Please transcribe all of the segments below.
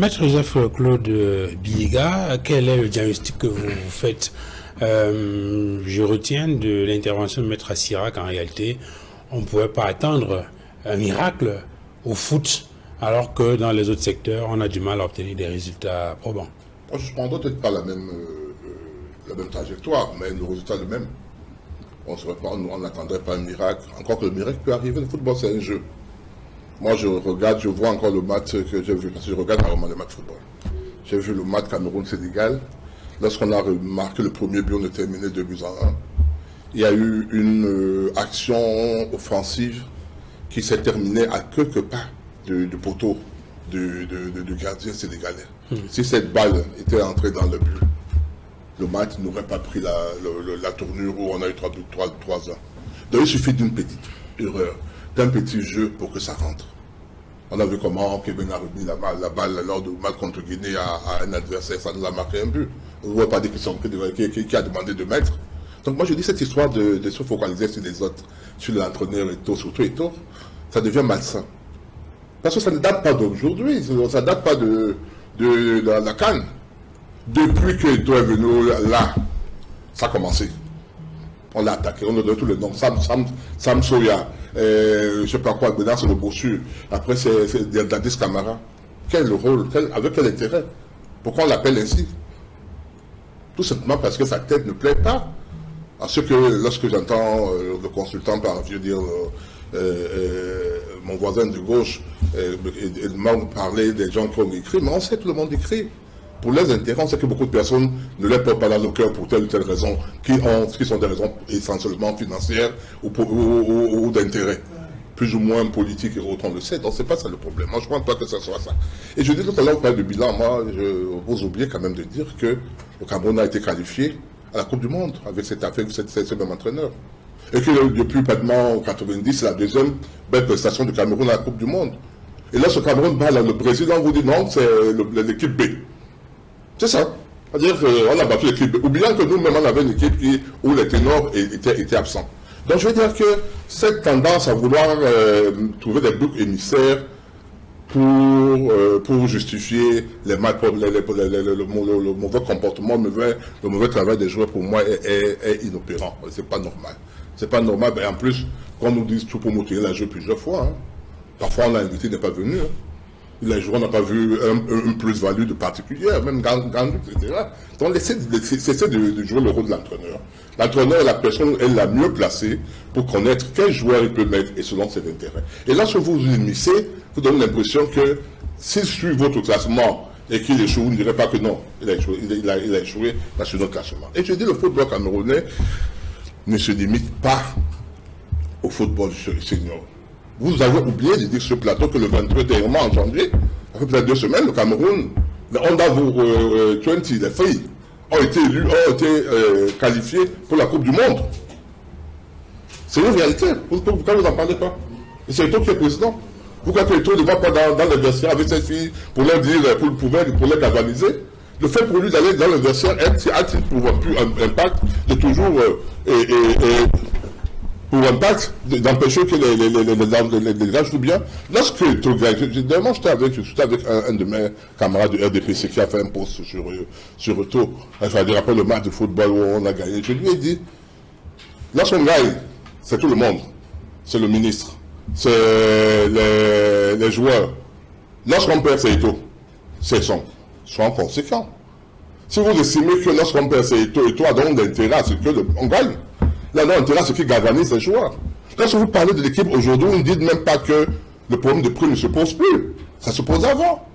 Maître Joseph-Claude Biega, quel est le diagnostic que vous faites? Je retiens de l'intervention de Maître Assirac, en réalité, on ne pouvait pas attendre un miracle au foot, alors que dans les autres secteurs, on a du mal à obtenir des résultats probants. Je ne prends peut-être pas la même trajectoire, mais le résultat est le même. On n'attendrait pas un miracle. Encore que le miracle peut arriver, le football c'est un jeu. Moi je vois encore le match que j'ai vu, parce que je regarde rarement les matchs de football. J'ai vu le match Cameroun-Sénégal. Lorsqu'on a remarqué le premier but, on a terminé 2-1. Il y a eu une action offensive qui s'est terminée à quelques pas du poteau du gardien sénégalais. Si cette balle était entrée dans le but, le match n'aurait pas pris la tournure où on a eu 3 ans. Donc il suffit d'une petite erreur, d'un petit jeu pour que ça rentre. On a vu comment Kevin a remis la balle lors du match contre Guinée à un adversaire, ça nous a marqué un but. On ne voit pas dire qui a demandé de mettre. Donc moi je dis cette histoire de se focaliser sur les autres, sur l'entraîneur et tout, surtout et tout, ça devient malsain. Parce que ça ne date pas d'aujourd'hui, ça ne date pas de la CAN. Depuis que Eto'o est venu là, ça a commencé. On l'a attaqué, on a donné tous les noms. Sam Soya, je ne sais pas quoi, Bénard, c'est le Bossu. Après, c'est Dadis Camara. Quel rôle, avec quel intérêt? Pourquoi on l'appelle ainsi? Tout simplement parce que sa tête ne plaît pas. À ce que, lorsque j'entends le consultant, je veux dire, mon voisin de gauche, il parler des gens qui ont écrit, mais on sait que tout le monde écrit. Pour les intérêts, on sait que beaucoup de personnes ne les portent pas dans le cœur pour telle ou telle raison, qui sont des raisons essentiellement financières ou d'intérêt, plus ou moins politiques et autres, on le sait. Donc c'est pas ça le problème. Moi je ne pense pas que ce soit ça. Et je dis tout à l'heure, on parle de bilan, moi vous oubliez quand même de dire que le Cameroun a été qualifié à la Coupe du Monde avec cette affaire, ce même entraîneur. Et que depuis pratiquement 90, c'est la deuxième belle prestation du Cameroun à la Coupe du Monde. Et là, ce Cameroun bat le Brésil, on vous dit non, c'est l'équipe B. C'est ça. C'est-à-dire qu'on a battu l'équipe B. Oubliant que nous-mêmes, on avait une équipe où les ténors étaient absents. Donc je veux dire que cette tendance à vouloir trouver des boucs émissaires pour justifier les le mauvais comportement, le mauvais travail des joueurs, pour moi, est inopérant. C'est pas normal. C'est pas normal. Ben, en plus, quand on nous dit tout pour motiver la jeu plusieurs fois, hein. Parfois on a invité, il n'est pas venu. Hein. Les joueurs n'ont pas vu un plus-value de particulière, même Gandu, etc. Donc, cessez de jouer le rôle de l'entraîneur. L'entraîneur est la personne la mieux placée pour connaître quel joueur il peut mettre et selon ses intérêts. Et lorsque vous vous immiscez, vous donnez l'impression que s'il suit votre classement et qu'il échoue, vous ne direz pas que non, il a échoué sur notre classement. Et je dis, le football camerounais ne se limite pas au football senior. Vous avez oublié de dire sur ce plateau que le 23 dernièrement en janvier, après peut-être 2 semaines, le Cameroun, les Honda 20, les filles, ont été élus, ont été qualifiés pour la Coupe du Monde. C'est une réalité. Pourquoi vous n'en parlez pas? Et c'est Eto'o qui est président. Pourquoi que Eto'o ne va pas dans le vestiaire avec ses filles pour leur dire, pour les galvaniser? Le fait pour lui d'aller dans le vestiaire a-t-il pour plus un impact de toujours pour impact d'empêcher que les gars jouent bien. Lorsque dernièrement j'étais avec un de mes camarades de RDPC qui a fait un post sur Eto'o, enfin après le match de football où on a gagné, je lui ai dit, lorsqu'on gagne, c'est tout le monde, c'est le ministre, c'est les joueurs. Lorsqu'on perd, c'est Eto'o. Soyons conséquents. Si vous estimez que lorsqu'on perd, c'est Eto'o a donc d'intérêt à ce qu'on gagne. Là, non, intérêt, c'est qui galvanise les joueurs. Lorsque vous parlez de l'équipe aujourd'hui, vous ne dites même pas que le problème de prime ne se pose plus. Ça se pose avant.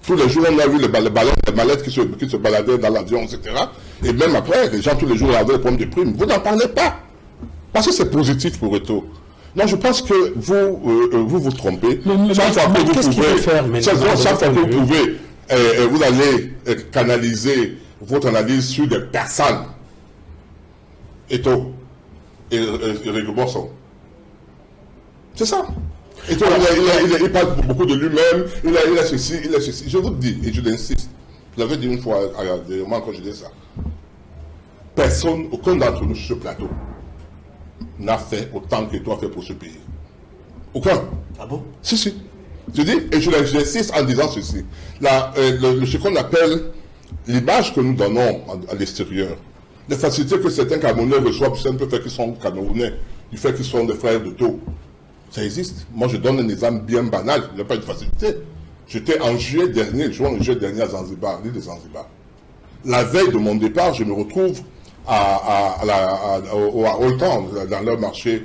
Tous les jours, on a vu les mallettes qui se baladaient dans l'avion, etc. Et même après, les gens, tous les jours, avaient le problème de prime. Vous n'en parlez pas. Parce que c'est positif pour Eto'o. Non, je pense que vous trompez. Chaque fois que vous pouvez, vous allez canaliser votre analyse sur des personnes. Eto'o et Rigobertson. C'est ça. Eto'o, il parle beaucoup de lui-même, il a ceci, il a ceci. Je vous le dis, et je l'insiste. Je l'avais dit une fois, quand je disais ça. Personne, aucun d'entre nous sur ce plateau, n'a fait autant que toi fait pour ce pays. Aucun. Ah bon? Si. Je dis, et je l'insiste en disant ceci. Ce qu'on appelle l'image que nous donnons à l'extérieur, les facilités que certains Camerounais reçoivent, c'est un peu fait qu'ils sont Camerounais, du fait qu'ils sont des frères de dos. Ça existe. Moi, je donne un exemple bien banal. Il n'y a pas de facilité. J'étais en juillet dernier à Zanzibar, l'île de Zanzibar. La veille de mon départ, je me retrouve à Old Town, dans leur marché,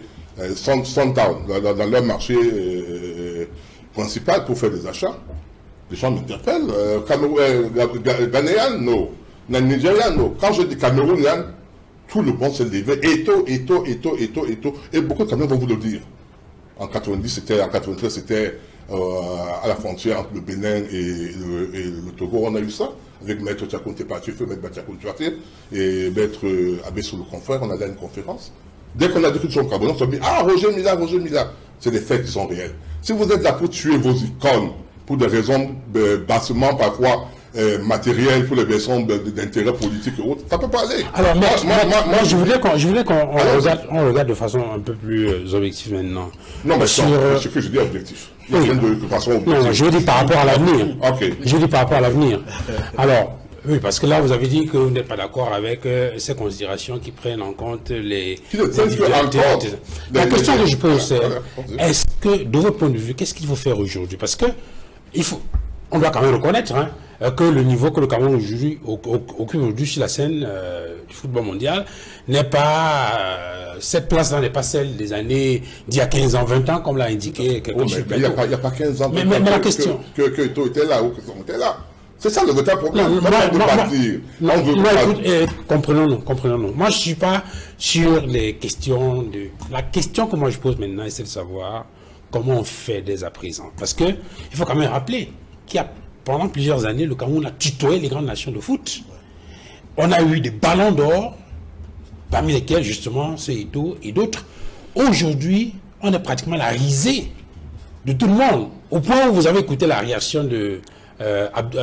Suntown, dans leur marché principal pour faire des achats. Les gens m'interpellent. Ghanéen, non. Nigérian, non. Quand je dis Camerounien, tout le monde s'est levé. Et beaucoup de Camerounais vont vous le dire. En 93, c'était à la frontière entre le Bénin et le Togo. On a eu ça avec Maître Tchakounte Patifeu, Maître Tchakounte et Maître Abessou le confrère. On allait à une conférence. Dès qu'on a dit que sont Camerounais, on s'est dit ah, Roger Mila. C'est des faits qui sont réels. Si vous êtes là pour tuer vos icônes, pour des raisons bassement parfois matérielles, pour des raisons d'intérêt politique et autres, ça peut pas aller. Alors, moi, je voulais qu'on regarde de façon un peu plus objective maintenant. Non, mais ce que je dis objectif. Oui. De façon objective. Non, je dis par rapport à l'avenir. Ok. Je dis par rapport à l'avenir. Alors, oui, parce que là, vous avez dit que vous n'êtes pas d'accord avec ces considérations qui prennent en compte les... La question que je pose, c'est, est-ce que, de votre point de vue, qu'est-ce qu'il faut faire aujourd'hui? Parce que, on doit quand même reconnaître que le niveau que le Cameroun aujourd'hui occupe aujourd'hui sur la scène du football mondial n'est pas... cette place-là n'est pas celle des années d'il y a 15 ans, 20 ans, comme l'a indiqué quelqu'un. Il n'y a pas 15 ans, mais la question... Que Eto'o était là ou que Son était là. C'est ça le vrai problème. Comprenons-nous. Moi, je ne suis pas sur les questions de... La question que moi je pose maintenant, c'est de savoir comment on fait dès à présent. Parce que il faut quand même rappeler qu'il y a, pendant plusieurs années, le Cameroun a tutoyé les grandes nations de foot. On a eu des ballons d'or, parmi lesquels, justement, ce Eto'o et d'autres. Aujourd'hui, on est pratiquement la risée de tout le monde. Au point où vous avez écouté la réaction de...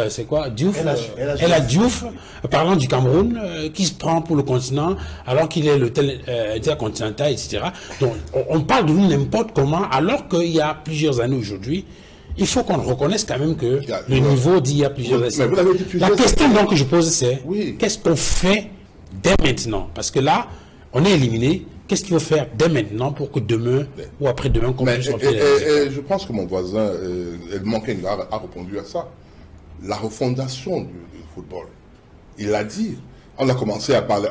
c'est quoi Diouf El Hadj Diouf, parlant du Cameroun, qui se prend pour le continent alors qu'il est le intercontinental, etc. Donc on parle de nous n'importe comment, alors qu'il y a plusieurs années aujourd'hui. Il faut qu'on reconnaisse quand même que le niveau d'il y a plusieurs années. La question donc que je pose, c'est qu'est-ce qu'on fait dès maintenant? Parce que là, on est éliminé. Qu'est-ce qu'il faut faire dès maintenant pour que demain ou après-demain, qu'on puisse je pense que mon voisin, El Mankenga, a répondu à ça. La refondation du football. Il a dit, on a commencé à parler,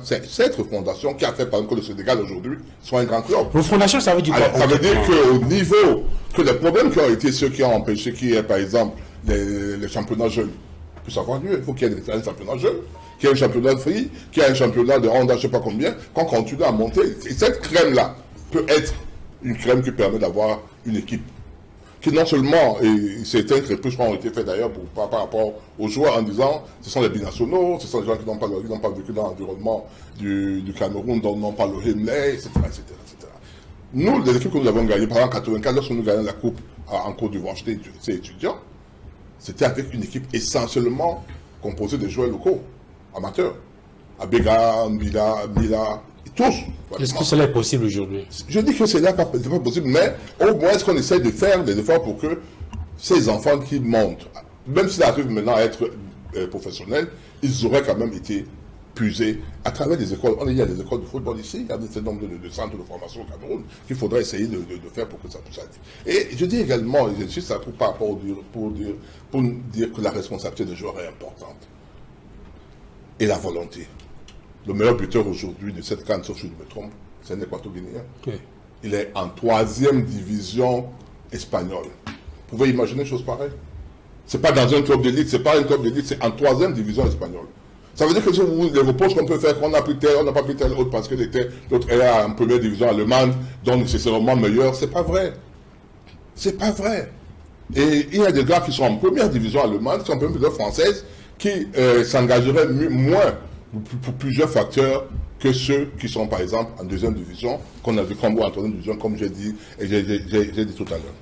c'est cette refondation qui a fait par exemple que le Sénégal aujourd'hui soit un grand club. Refondation, ça veut dire quoi? Ça veut dire qu'au niveau, que les problèmes qui ont été ceux qui ont empêché qu'il y ait par exemple les championnats jeunes puissent avoir lieu. Il faut qu'il y ait un championnat jeune, qu'il y ait un championnat de free, qu'il y ait un championnat de Honda, je ne sais pas combien, qu'on continue à monter. Et cette crème-là peut être une crème qui permet d'avoir une équipe qui non seulement, et certains reproches ont été faits d'ailleurs par rapport aux joueurs en disant ce sont les binationaux, ce sont les gens qui n'ont pas vécu dans l'environnement du Cameroun, dont n'ont pas le Himley, etc., etc., etc. Nous, les équipes que nous avons gagnées, par exemple en 1984, lorsque nous gagnons la Coupe en Côte d'Ivoire, j'étais étudiant, c'était avec une équipe essentiellement composée de joueurs locaux, amateurs. Abega, Mila, tous. Est-ce que cela est possible aujourd'hui? Je dis que ce n'est pas possible, mais au moins est-ce qu'on essaie de faire des efforts pour que ces enfants qui montent, même s'ils arrivent maintenant à être professionnels, ils auraient quand même été puisés à travers des écoles. Il y a des écoles de football ici, il y a un certain nombre de centres de formation au Cameroun qu'il faudrait essayer de faire pour que ça puisse aller. Et je dis également, et j'insiste ça par rapport pour dire que la responsabilité des joueurs est importante. Et la volonté. Le meilleur buteur aujourd'hui de cette CAN, sauf si je me trompe, c'est un Équato-Guinéen. Okay. Il est en 3e division espagnole. Vous pouvez imaginer une chose pareille? C'est pas dans un club d'élite, c'est pas un club d'élite, c'est en 3e division espagnole. Ça veut dire que si vous les reproches qu'on peut faire, qu'on a pris tel, on n'a pas pris tel autre parce que l'autre est en 1e division allemande, donc nécessairement meilleur, c'est pas vrai. C'est pas vrai. Et il y a des gars qui sont en 1e division allemande, qui sont en 1e division française, qui s'engageraient moins pour plusieurs facteurs que ceux qui sont par exemple en 2e division, qu'on a vu comme ou en 3e division, comme j'ai dit tout à l'heure.